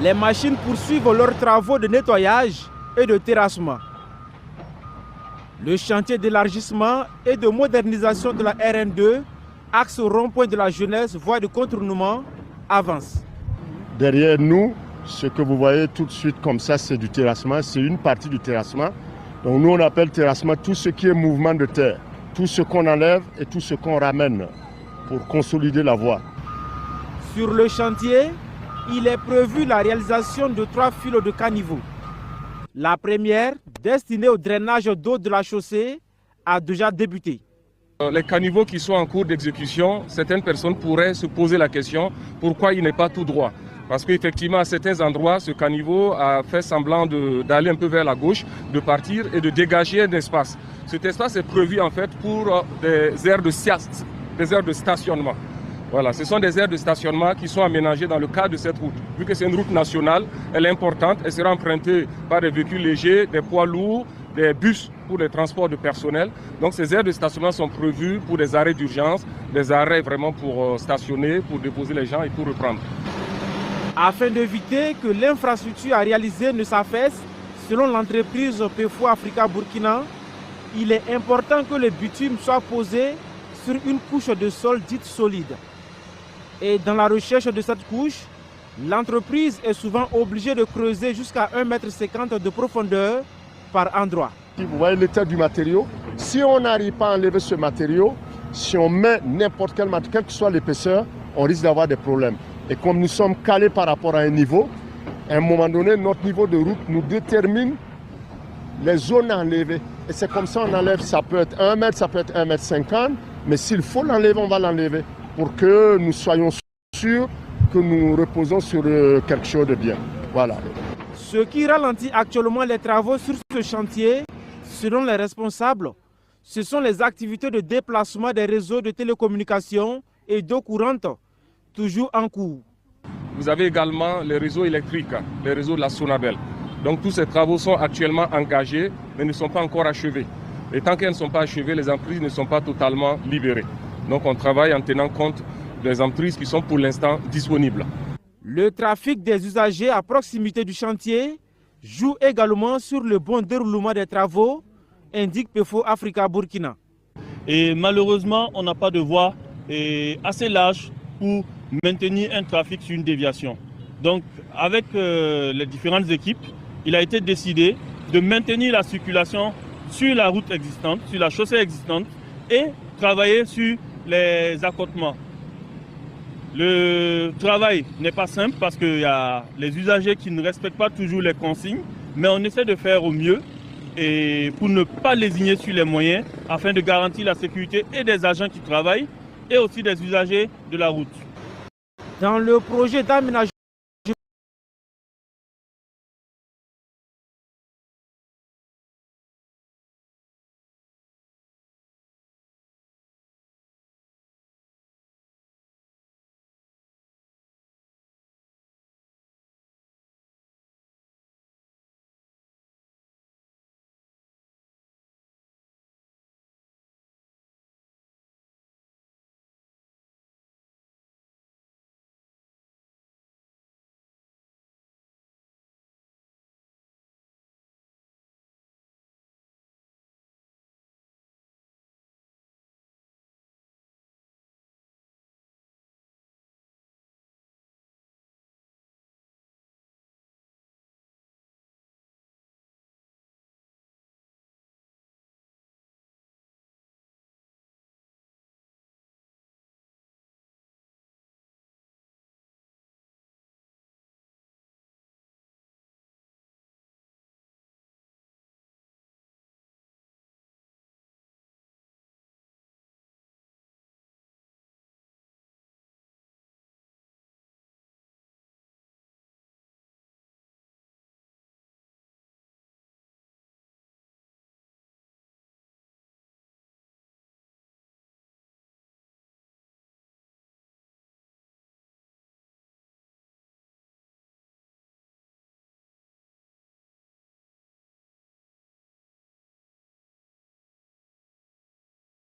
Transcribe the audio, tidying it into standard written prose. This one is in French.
Les machines poursuivent leurs travaux de nettoyage et de terrassement. Le chantier d'élargissement et de modernisation de la RN2, axe rond-point de la jeunesse, voie de contournement, avance. Derrière nous, ce que vous voyez tout de suite comme ça, c'est du terrassement, c'est une partie du terrassement. Donc nous, on appelle terrassement tout ce qui est mouvement de terre, tout ce qu'on enlève et tout ce qu'on ramène pour consolider la voie. Sur le chantier, il est prévu la réalisation de 3 files de caniveaux. La première, destinée au drainage d'eau de la chaussée, a déjà débuté. Les caniveaux qui sont en cours d'exécution, certaines personnes pourraient se poser la question pourquoi il n'est pas tout droit. Parce qu'effectivement, à certains endroits, ce caniveau a fait semblant d'aller un peu vers la gauche, de partir et de dégager un espace. Cet espace est prévu en fait pour des aires de stationnement. Voilà, ce sont des aires de stationnement qui sont aménagées dans le cadre de cette route. Vu que c'est une route nationale, elle est importante, elle sera empruntée par des véhicules légers, des poids lourds, des bus pour les transports de personnel. Donc ces aires de stationnement sont prévues pour des arrêts d'urgence, des arrêts vraiment pour stationner, pour déposer les gens et pour reprendre. Afin d'éviter que l'infrastructure à réaliser ne s'affaisse, selon l'entreprise PEFO Africa Burkina, il est important que le bitume soit posé sur une couche de sol dite solide. Et dans la recherche de cette couche, l'entreprise est souvent obligée de creuser jusqu'à 1,50 m de profondeur par endroit. Vous voyez l'état du matériau. Si on n'arrive pas à enlever ce matériau, si on met n'importe quel matériau, quelle que soit l'épaisseur, on risque d'avoir des problèmes. Et comme nous sommes calés par rapport à un niveau, à un moment donné, notre niveau de route nous détermine les zones à enlever. Et c'est comme ça on enlève, ça peut être 1 mètre, ça peut être 1,50 m, mais s'il faut l'enlever, on va l'enlever pour que nous soyons sûrs que nous reposons sur quelque chose de bien. Voilà. Ce qui ralentit actuellement les travaux sur ce chantier, selon les responsables, ce sont les activités de déplacement des réseaux de télécommunications et d'eau courante, toujours en cours. Vous avez également les réseaux électriques, les réseaux de la Sonabel. Donc tous ces travaux sont actuellement engagés, mais ne sont pas encore achevés. Et tant qu'ils ne sont pas achevés, les emprises ne sont pas totalement libérées. Donc on travaille en tenant compte des emprises qui sont pour l'instant disponibles. Le trafic des usagers à proximité du chantier joue également sur le bon déroulement des travaux, indique PEFO Africa Burkina. Et malheureusement, on n'a pas de voie assez large pour maintenir un trafic sur une déviation. Donc avec les différentes équipes, il a été décidé de maintenir la circulation sur la route existante, sur la chaussée existante et travailler sur les accotements. Le travail n'est pas simple parce qu'il y a les usagers qui ne respectent pas toujours les consignes, mais on essaie de faire au mieux et pour ne pas lésigner sur les moyens afin de garantir la sécurité et des agents qui travaillent et aussi des usagers de la route. Dans le projet d'aménagement